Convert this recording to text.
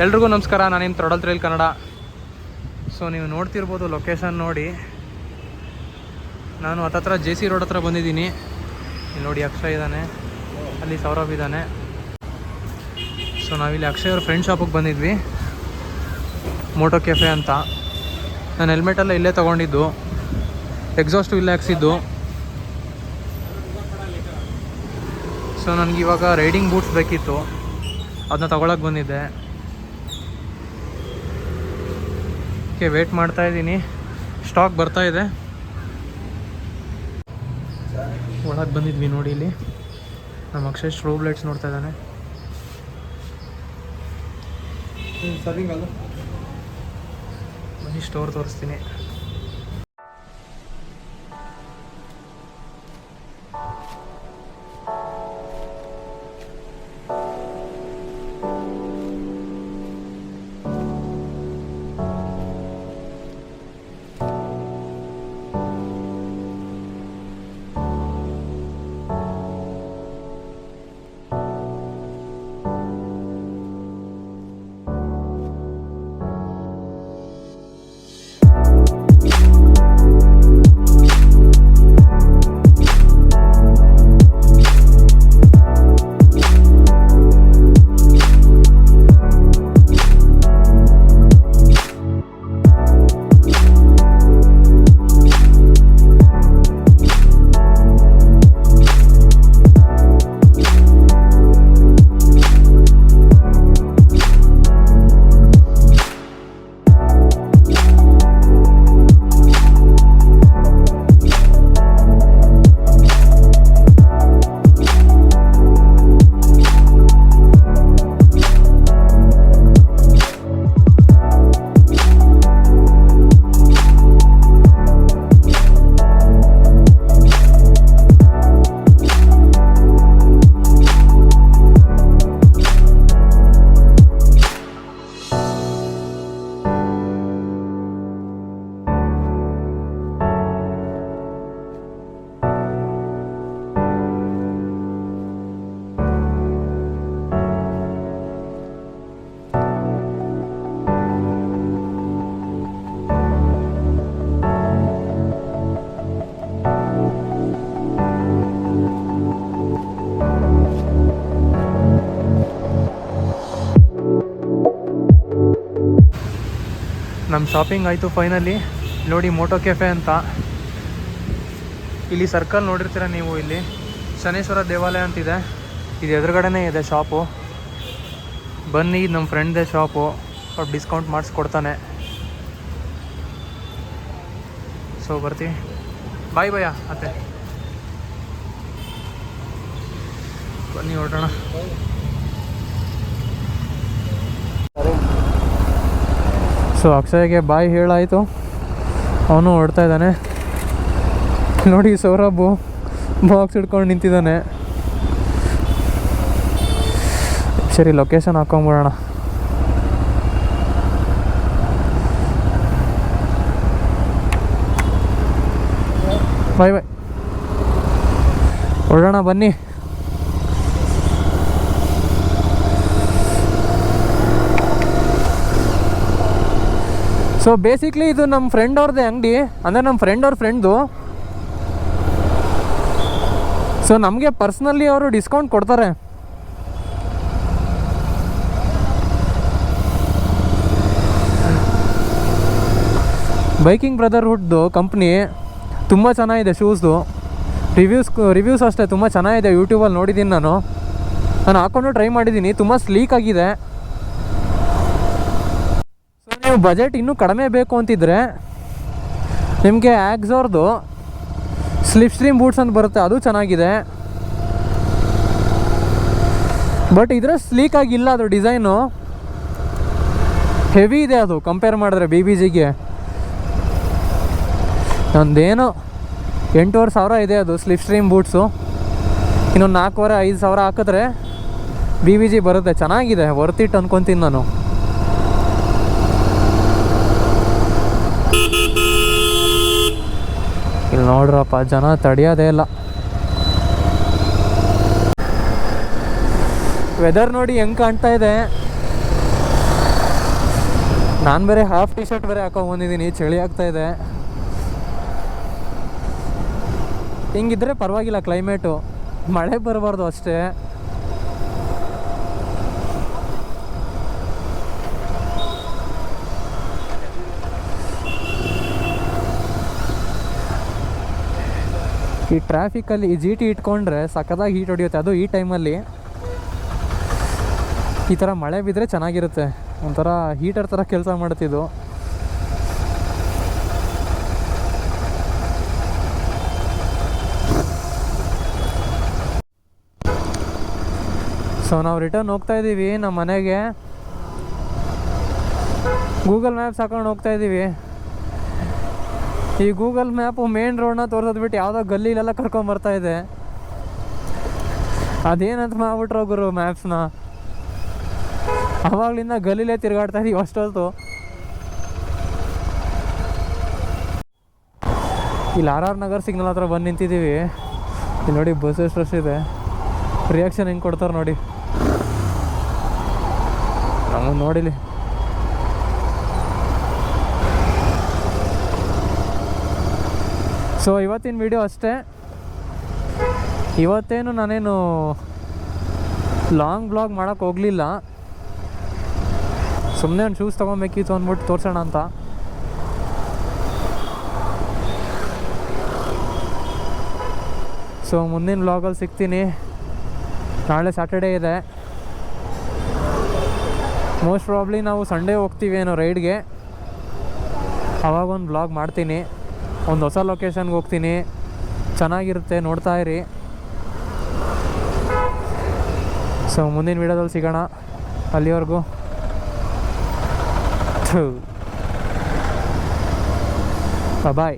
ಎಲ್ರಿಗೂ ನಮಸ್ಕಾರ, ನಾನು ನಿಮ್ಮ ತ್ರೋಡಲ್ ಟ್ರೈಲ್ ಕನ್ನಡ. ಸೊ ನೀವು ನೋಡ್ತಿರ್ಬೋದು ಲೊಕೇಶನ್ ನೋಡಿ, ನಾನು ಹತ್ತತ್ರ JC ರೋಡ್ ಹತ್ರ ಬಂದಿದ್ದೀನಿ. ಇಲ್ಲಿ ನೋಡಿ ಅಕ್ಷಯ್ ಇದ್ದಾನೆ, ಅಲ್ಲಿ ಸೌರಭ್ ಇದ್ದಾನೆ. ಸೊ ನಾವಿಲ್ಲಿ ಅಕ್ಷಯ್ ಅವ್ರ ಫ್ರೆಂಡ್ ಶಾಪಿಗೆ ಬಂದಿದ್ವಿ, ಮೋಟೋ ಕೆಫೆ ಅಂತ. ನಾನು ಹೆಲ್ಮೆಟೆಲ್ಲ ಇಲ್ಲೇ ತೊಗೊಂಡಿದ್ದು, ಎಕ್ಸಾಸ್ಟು ಇಲ್ಲೇ ಹಾಕ್ಸಿದ್ದು. ಸೊ ನನಗೆ ಇವಾಗ ರೈಡಿಂಗ್ ಬೂಟ್ಸ್ ಬೇಕಿತ್ತು, ಅದನ್ನ ತೊಗೊಳಕ್ಕೆ ಬಂದಿದ್ದೆ. ಓಕೆ, ವೇಟ್ ಮಾಡ್ತಾ ಇದ್ದೀನಿ, ಸ್ಟಾಕ್ ಬರ್ತಾ ಇದೆ. ಒಳಗೆ ಬಂದಿದ್ವಿ ನೋಡಿ, ಇಲ್ಲಿ ನಮ್ಮ ಅಕ್ಷಯ್ ಸ್ಟ್ರೋಬ್ ಲೈಟ್ಸ್ ನೋಡ್ತಾ ಇದ್ದಾನೆ. ಬನ್ನಿ ಸ್ಟೋರ್ ತೋರಿಸ್ತೀನಿ. ನಮ್ಮ ಶಾಪಿಂಗ್ ಆಯಿತು ಫೈನಲಿ. ನೋಡಿ ಮೋಟೋ ಕೆಫೆ ಅಂತ, ಇಲ್ಲಿ ಸರ್ಕಲ್ ನೋಡಿರ್ತೀರ ನೀವು. ಇಲ್ಲಿ ಶನೇಶ್ವರ ದೇವಾಲಯ ಅಂತಿದೆ, ಇದು ಎದುರುಗಡೆನೇ ಇದೆ ಶಾಪು. ಬನ್ನಿ, ನಮ್ಮ ಫ್ರೆಂಡ್ದೇ ಶಾಪು, ಸ್ವಲ್ಪ ಡಿಸ್ಕೌಂಟ್ ಮಾಡಿಸ್ಕೊಡ್ತಾನೆ. ಸೊ ಬರ್ತೀವಿ, ಬಾಯ್ ಭಯ್ಯ. ಮತ್ತೆ ಬನ್ನಿ ಹೊರಡೋಣ. ಸೊ ಅಕ್ಷಯ್ಗೆ ಬಾಯ್ ಹೇಳಾಯಿತು, ಅವನು ಹೊರಡ್ತಾ ಇದ್ದಾನೆ. ನೋಡಿ ಸೌರಭು ಬಾಕ್ಸ್ ಹಿಡ್ಕೊಂಡು ನಿಂತಿದ್ದಾನೆ. ಸರಿ, ಲೊಕೇಶನ್ ಹಾಕೊಂಬಿಡೋಣ. ಬಾಯ್ ಬಾಯ್, ಹೊರಡೋಣ ಬನ್ನಿ. ಸೊ ಬೇಸಿಕ್ಲಿ ಇದು ನಮ್ಮ ಫ್ರೆಂಡ್ ಅವ್ರದ್ದೇ ಅಂಗಡಿ, ಅಂದರೆ ನಮ್ಮ ಫ್ರೆಂಡ್ ಅವ್ರ ಫ್ರೆಂಡ್ದು. ಸೊ ನಮಗೆ ಪರ್ಸ್ನಲಿ ಅವರು ಡಿಸ್ಕೌಂಟ್ ಕೊಡ್ತಾರೆ. ಬೈಕಿಂಗ್ ಬ್ರದರ್ಹುಡ್ದು ಕಂಪ್ನಿ ತುಂಬ ಚೆನ್ನಾಗಿದೆ. ಶೂಸ್ದು ರಿವ್ಯೂಸ್ ಅಷ್ಟೇ ತುಂಬ ಚೆನ್ನಾಗಿದೆ. ಯೂಟ್ಯೂಬಲ್ಲಿ ನೋಡಿದ್ದೀನಿ, ನಾನು ಹಾಕ್ಕೊಂಡು ಟ್ರೈ ಮಾಡಿದ್ದೀನಿ. ತುಂಬ ಸ್ಲೀಕ್ ಆಗಿದೆ. ನೀವು ಬಜೆಟ್ ಇನ್ನೂ ಕಡಿಮೆ ಬೇಕು ಅಂತಿದ್ರೆ ನಿಮಗೆ ಆಕ್ಸೋರ್ದು ಸ್ಲಿಪ್ ಸ್ಟ್ರೀಮ್ ಬೂಟ್ಸ್ ಅಂತ ಬರುತ್ತೆ, ಅದು ಚೆನ್ನಾಗಿದೆ. ಬಟ್ ಇದ್ರೆ ಸ್ಲೀಕ್ ಆಗಿಲ್ಲ, ಅದು ಡಿಸೈನು ಹೆವಿ ಇದೆ. ಅದು ಕಂಪೇರ್ ಮಾಡಿದ್ರೆ BBGಗೆ ಒಂದೇನೋ 8,500 ಇದೆ ಅದು ಸ್ಲಿಪ್ ಸ್ಟ್ರೀಮ್ ಬೂಟ್ಸು. ಇನ್ನೊಂದು 4,500 ಹಾಕಿದ್ರೆ BBG ಬರುತ್ತೆ. ಚೆನ್ನಾಗಿದೆ, ವರ್ತ್ ಇಟ್ ಅನ್ಕೊತೀನಿ ನಾನು. ಇಲ್ಲಿ ನೋಡ್ರಪ್ಪ, ಜನ ತಡೆಯೋದೇ ಇಲ್ಲ. ವೆದರ್ ನೋಡಿ ಹೆಂಗೆ ಕಾಣ್ತಾ ಇದೆ. ನಾನು ಬೇರೆ ಹಾಫ್ ಟಿ ಶರ್ಟ್ ಬೇರೆ ಹಾಕೊಂಡ್ಬಂದಿದ್ದೀನಿ, ಚಳಿ ಆಗ್ತಾಯಿದೆ. ಹಿಂಗಿದ್ರೆ ಪರವಾಗಿಲ್ಲ ಕ್ಲೈಮೇಟು, ಮಳೆ ಬರಬಾರ್ದು ಅಷ್ಟೇ. ಈ ಟ್ರಾಫಿಕಲ್ಲಿ ಈ GT ಇಟ್ಕೊಂಡ್ರೆ ಸಖತ್ತಾಗಿ ಹೀಟ್ ಹೊಡಿಯುತ್ತೆ, ಅದು ಈ ಟೈಮಲ್ಲಿ. ಈ ಥರ ಮಳೆ ಬಿದ್ದರೆ ಚೆನ್ನಾಗಿರುತ್ತೆ, ಒಂಥರ ಹೀಟರ್ ಥರ ಕೆಲಸ ಮಾಡ್ತಿದ್ದು. ಸೊ ನಾವು ರಿಟರ್ನ್ ಹೋಗ್ತಾ ಇದ್ದೀವಿ ನಮ್ಮ ಮನೆಗೆ. ಗೂಗಲ್ ಮ್ಯಾಪ್ಸ್ ಹಾಕೊಂಡು ಹೋಗ್ತಾ ಇದ್ದೀವಿ. ಈ ಗೂಗಲ್ ಮ್ಯಾಪು ಮೇನ್ ರೋಡ್ನ ತೋರಿಸೋದ್ಬಿಟ್ಟು ಯಾವುದೋ ಗಲ್ಲಿಲೆಲ್ಲ ಕರ್ಕೊಂಬರ್ತಾ ಇದೆ. ಅದೇನಂತ ಮಾಡ್ಬಿಟ್ರು ಗುರು ಮ್ಯಾಪ್ಸ್ನ. ಆವಾಗಲಿಂದ ಗಲ್ಲಿಲೇ ತಿರುಗಾಡ್ತಾ ಇದೀವಿ ಅಷ್ಟೊತ್ತು. ಇಲ್ಲಿ RR ನಗರ್ ಸಿಗ್ನಲ್ ಹತ್ರ ಬಂದು ನಿಂತಿದ್ದೀವಿ. ಇಲ್ಲಿ ನೋಡಿ ಬಸ್ ಎಷ್ಟು ರಶ್ ಇದೆ, ರಿಯಾಕ್ಷನ್ ಹೆಂಗೆ ಕೊಡ್ತಾರೆ ನೋಡಿ. ನಮಗೆ ನೋಡಿಲಿ. ಸೊ ಇವತ್ತಿನ ವಿಡಿಯೋ ಅಷ್ಟೇ. ಇವತ್ತೇನು ನಾನೇನು ಲಾಂಗ್ ಬ್ಲಾಗ್ ಮಾಡೋಕ್ಕೆ ಹೋಗಲಿಲ್ಲ, ಸುಮ್ಮನೆ ಒಂದು ಶೂಸ್ ತೊಗೊಬೇಕಿತ್ತು ಅಂದ್ಬಿಟ್ಟು ತೋರಿಸೋಣ ಅಂತ. ಸೊ ಮುಂದಿನ ಬ್ಲಾಗಲ್ಲಿ ಸಿಗ್ತೀನಿ. ನಾಳೆ ಸ್ಯಾಟರ್ಡೇ ಇದೆ, ಮೋಸ್ಟ್ ಪ್ರಾಬ್ಲಿ ನಾವು ಸಂಡೇ ಹೋಗ್ತೀವಿ ಏನೋ ರೈಡ್ಗೆ. ಅವಾಗೊಂದು ಬ್ಲಾಗ್ ಮಾಡ್ತೀನಿ, ಒಂದು ಹೊಸ ಲೊಕೇಶನ್ಗೆ ಹೋಗ್ತೀನಿ, ಚೆನ್ನಾಗಿರುತ್ತೆ, ನೋಡ್ತಾ ಇರಿ. ಸೊ ಮುಂದಿನ ವೀಡಿಯೋದಲ್ಲಿ ಸಿಗೋಣ, ಅಲ್ಲಿವರೆಗೂ ಬಾಯ್.